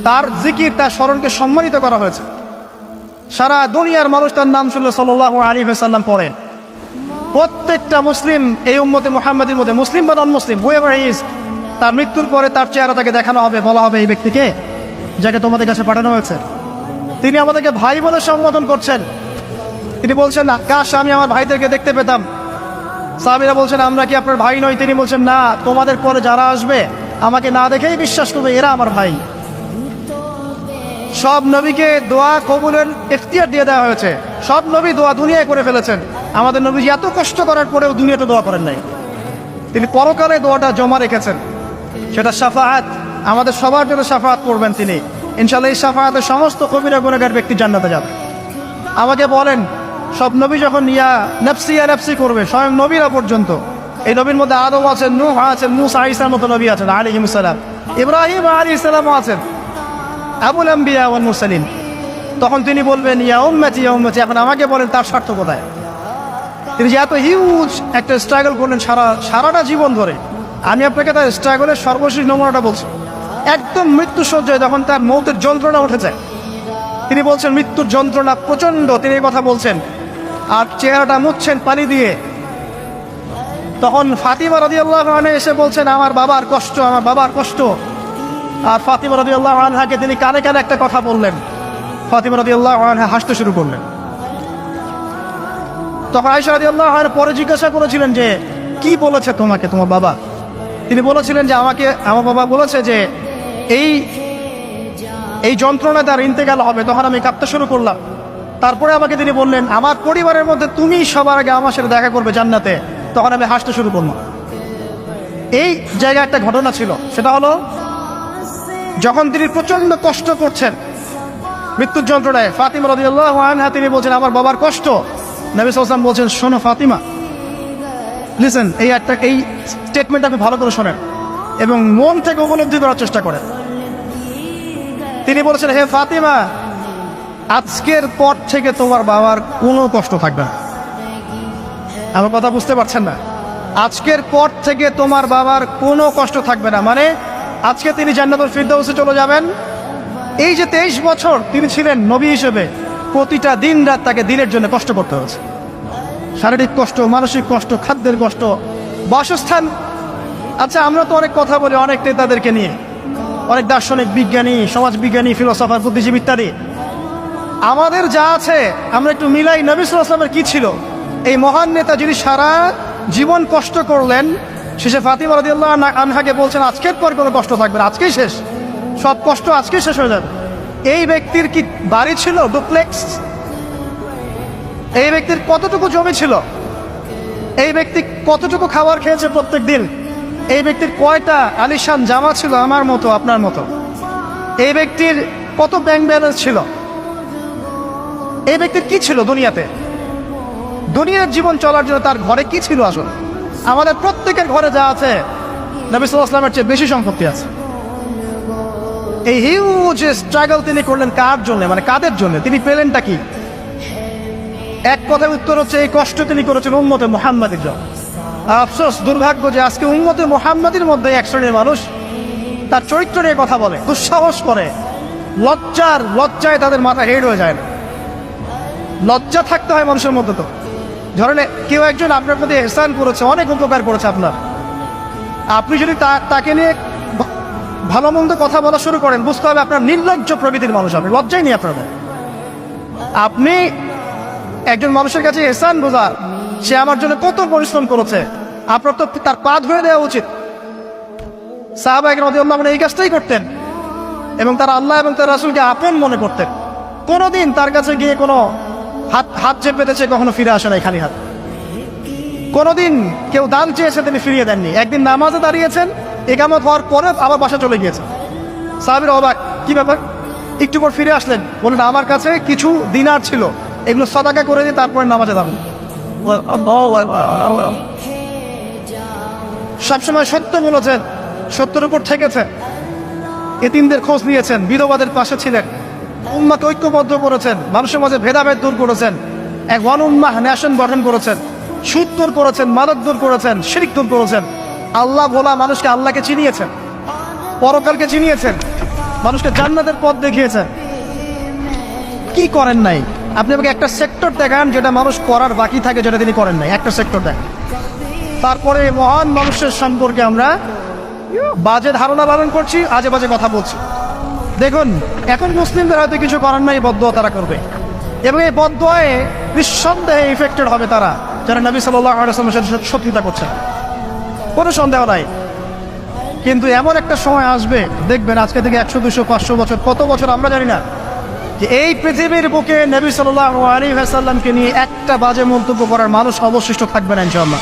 তার জিকির, তার স্মরণকে সম্মানিত করা হয়েছে। সারা দুনিয়ার মানুষ তার নাম শুনলে সাল্লাল্লাহু আলাইহি ওয়াসাল্লাম পড়েন। প্রত্যেকটা মুসলিম এই উম্মতে মুহাম্মাদের মধ্যে, মুসলিম বা নন মুসলিম, হুয়েভার ইজ, তার মৃত্যুর পরে তার চেহারা তাকে দেখানো হবে, বলা হবে এই ব্যক্তিকে যাকে তোমাদের কাছে পাঠানো হয়েছে। তিনি আমাদেরকে ভাই বলে সম্বোধন করছেন। তিনি বলছেন, কাশ আমি আমার ভাইদেরকে দেখতে পেতাম। সাহাবীরা বলছেন, আমরা কি আপনার ভাই নই? তিনি বলছেন, না, তোমাদের পরে যারা আসবে আমাকে না দেখেই বিশ্বাস করবে এরা আমার ভাই। সব নবীকে দোয়া কবুলের ইখতিয়ার দিয়ে দেওয়া হয়েছে। সব নবী দোয়া দুনিয়ায় করে ফেলেছেন। আমাদের নবীজি এত কষ্ট করার পরেও দুনিয়াতে দোয়া করেন নাই। তিনি পরকালে দোয়াটা জমা রেখেছেন, সেটা শাফাআত, আমাদের সবার জন্য শাফাআত করবেন তিনি। ইনশাআল্লাহ এই শাফাআতে সমস্ত কবিরা গুনাহগার ব্যক্তি জান্নাতে যাবে। আমাকে বলেন, সব নবী যখন ইয়া নাফসি করবে, স্বয়ং নবীরা পর্যন্ত, এই নবীর মধ্যে আদম আছেন, নূহ আছেন, মূসা ঈসার মতো নবী আছেন আলাইহিস সালাম, ইব্রাহিম আলাইহিস সালামও আছেন, আবুল আম্বিয়া ওয়াল মুরসালিন। তখন তিনি বলবেন, ইয়া উম্মতি ইয়া উম্মতি। এখন আমাকে বলেন তার স্বার্থ কোথায়? তিনি যে এত হিউজ একটা স্ট্রাগল করলেন সারাটা জীবন ধরে। আমি আপনাকে তার স্ট্রাগলের সর্বশেষ নমুনাটা বলছি। একদম মৃত্যু সজ্জায় যখন তার মৌতের যন্ত্রণা উঠে যায়, তিনি বলছেন মৃত্যুর যন্ত্রণা প্রচণ্ড, তিনি এই কথা বলছেন আর চেহারাটা মুছছেন পানি দিয়ে। তখন ফাতিমা রাদিয়াল্লাহু আনহা এসে বলছেন, আমার বাবার কষ্ট, আমার বাবার কষ্ট। আর ফাতিমা রাদিয়াল্লাহু আনহাকে তিনি কানে কানে একটা কথা বললেন। ফাতিমা রাদিয়াল্লাহু আনহা হাসতে শুরু করলেন। তখন আয়েশা রাদিয়াল্লাহু আনহা পরে জিজ্ঞাসা করেছিলেন যে, কি বলেছে তোমাকে তোমার বাবা? তিনি বলেছিলেন যে, আমাকে আমার বাবা বলেছে যে এই যন্ত্রণা তার ইন্তেকাল হবে। তখন আমি কাঁদতে শুরু করলাম। তারপরে আমাকে তিনি বললেন, আমার পরিবারের মধ্যে তুমি সবার আগে আমার সাথে দেখা করবে জান্নাতে। তখন আমি হাসতে শুরু করলাম। এই জায়গায় একটা ঘটনা ছিল, সেটা হলো যখন তিনি প্রচন্ড কষ্ট করছেন মৃত্যুর যন্ত্রণায়, ফাতিমা রাদিয়াল্লাহু আনহা তিনি বলছেন, আমার বাবার কষ্ট। নবী সাল্লাল্লাহু আলাইহি ওয়াসাল্লাম বলছেন, শোনো ফাতিমা, লিসেন, এই স্টেটমেন্ট আপনি ভালো করে শোনেন এবং মন থেকে উপলব্ধি করার চেষ্টা করেন। তিনি বলেছেন, হে ফাতিমা, আজকের পর থেকে তোমার বাবার কোনো কষ্ট থাকবে না। আমার কথা বুঝতে পারছেন না? আজকের পর থেকে তোমার বাবার কোনো কষ্ট থাকবে না, মানে আজকে তিনি জান্নাতুল ফিরদাউসে চলে যাবেন। এই যে 23 বছর তিনি ছিলেন নবী হিসেবে, প্রতিটা দিন রাত তাকে দিনের জন্য কষ্ট করতে হয়েছে। শারীরিক কষ্ট, মানসিক কষ্ট, খাদ্যের কষ্ট, বাসস্থান। আচ্ছা, আমরা তো অনেক কথা বলি অনেক নেতাদেরকে নিয়ে, অনেক দার্শনিক, বিজ্ঞানী, সমাজবিজ্ঞানী, ফিলোসফার, বুদ্ধিজীবী ইত্যাদি। আমাদের যা আছে আমরা একটু মিলাই। নবী সাল্লাল্লাহু আলাইহি ওয়াসাল্লামের কি ছিল? এই মহান নেতা যিনি সারা জীবন কষ্ট করলেন, শেষে ফাতিমা রাদিয়াল্লাহু আনহাকে বলছেন, আজকের পর কোনো কষ্ট থাকবে না, আজকেই শেষ, সব কষ্ট আজকেই শেষ হয়ে যাবে। এই ব্যক্তির কি বাড়ি ছিল ডুপ্লেক্স? এই ব্যক্তির কতটুকু জমি ছিল? এই ব্যক্তি কতটুকু খাবার খেয়েছে প্রত্যেক দিন? এই ব্যক্তির কয়টা আলিশান জামা ছিল আমার মতো, আপনার মতো? এই ব্যক্তির কত ব্যাংক ব্যালেন্স ছিল? এই ব্যক্তির কি ছিল দুনিয়াতে? দুনিয়ার জীবন চলার জন্য তার ঘরে কি ছিল? আসলে আমাদের প্রত্যেকের ঘরে যা আছে, নবী সাল্লাল্লাহু আলাইহি ওয়াসাল্লামের চেয়ে বেশি সম্পত্তি আছে। এই হিউজ স্ট্রাগল তিনি করলেন কার জন্য, মানে কাদের জন্য? তিনি পেলেনটা কি? এক কথায় উত্তর হচ্ছে, এই কষ্ট তিনি করেছেন উম্মতে মুহাম্মাদের জন্য। আফসোস, দুর্ভাগ্য যে আজকে উম্মতে মুহাম্মাদের মধ্যে এক শ্রেণীর মানুষ তার চরিত্র নিয়ে কথা বলে, দুঃসাহস করে, লজ্জায় তাদের মাথা হেড হয়ে যায় না। লজ্জা থাকতে হয় মানুষের মধ্যে। তো ধরেন কেউ একজন আপনার প্রতি ইহসান করেছে, অনেক উপকার করেছে আপনার, আপনি যদি তাকে নিয়ে ভালো মন্দ কথা বলা শুরু করেন, বুঝতে হবে আপনার নির্লজ্জ প্রকৃতির মানুষ, আপনি লজ্জাই নেই আপনার। আপনি একজন মানুষের কাছে ইহসান বোঝার, সে আমার জন্য কত পরিশ্রম করেছে, আপনার তো তার পা ধুয়ে দেওয়া উচিত। সাহাবা রাদিয়াল্লাহু আনহুম এই কাজটাই করতেন এবং তারা আল্লাহ এবং তার রাসূলকে আপন মনে করতেন। কোনোদিন তার কাছে গিয়ে কোনো হাত চেপে দিয়েছে, কখনো ফিরে আসে নাই খালি হাত। কোনোদিন কেউ দান চেয়েছে, তিনি ফিরিয়ে দেননি। একদিন নামাজে দাঁড়িয়েছেন, ইকামত হওয়ার পরে আবার বাসা চলে গিয়েছেন। সাহাবীরা অবাক, কি ব্যাপার? একটু পর ফিরে আসলেন, বললেন আমার কাছে কিছু দিনার ছিল, এগুলো সাদাকা করে দিয়ে তারপরে নামাজে দাঁড়ান। সবসময় সত্য বলেছেন, সত্যের উপর থেকেছে, এতিমদের খোঁজ নিয়েছেন, বিধবাদের পাশে ছিলেন, উম্মাহকে ঐক্যবদ্ধ করেছেন, মানুষের মাঝে ভেদাভেদ দূর করেছেন, এক ওয়ান উম্মাহ ন্যাশন গঠন করেছেন, সুদ দূর করেছেন, মাদক দূর করেছেন, শিরক দূর করেছেন, আল্লাহ ভোলা মানুষকে আল্লাহকে চিনিয়েছেন, পরকালকে চিনিয়েছেন। মানুষকে জান্নাতের পথ দেখিয়েছেন, কি করেন নাই? আপনি আমাকে একটা সেক্টর দেখান যেটা মানুষ করার বাকি থাকে, যেটা তিনি করেন নাই, একটা সেক্টর দেখান। তারপরে মহান মানুষের সম্পর্কে আমরা বাজে ধারণা পালন করছি, আজে বাজে কথা বলছি। দেখুন, এখন মুসলিমদের হয়তো কিছু করার নাই, বদদোয়া তারা করবে, এবং এই বদদোয়ায় নিঃসন্দেহে ইফেক্টেড হবে তারা যারা নবী সাল্লাল্লাহু আলাইহি ওয়াসাল্লামের সাথে শত্রুতা করছেন, কোনো সন্দেহ নাই। কিন্তু এমন একটা সময় আসবে, দেখবেন আজকে থেকে 100, 200, 500 বছর, কত বছর আমরা জানি না, যে এই পৃথিবীর বুকে নবী সাল্লাল্লাহু আলাইহি ওয়াসাল্লামকে নিয়ে একটা বাজে মন্তব্য করার মানুষ অবশিষ্ট থাকবে না ইনশাআল্লাহ।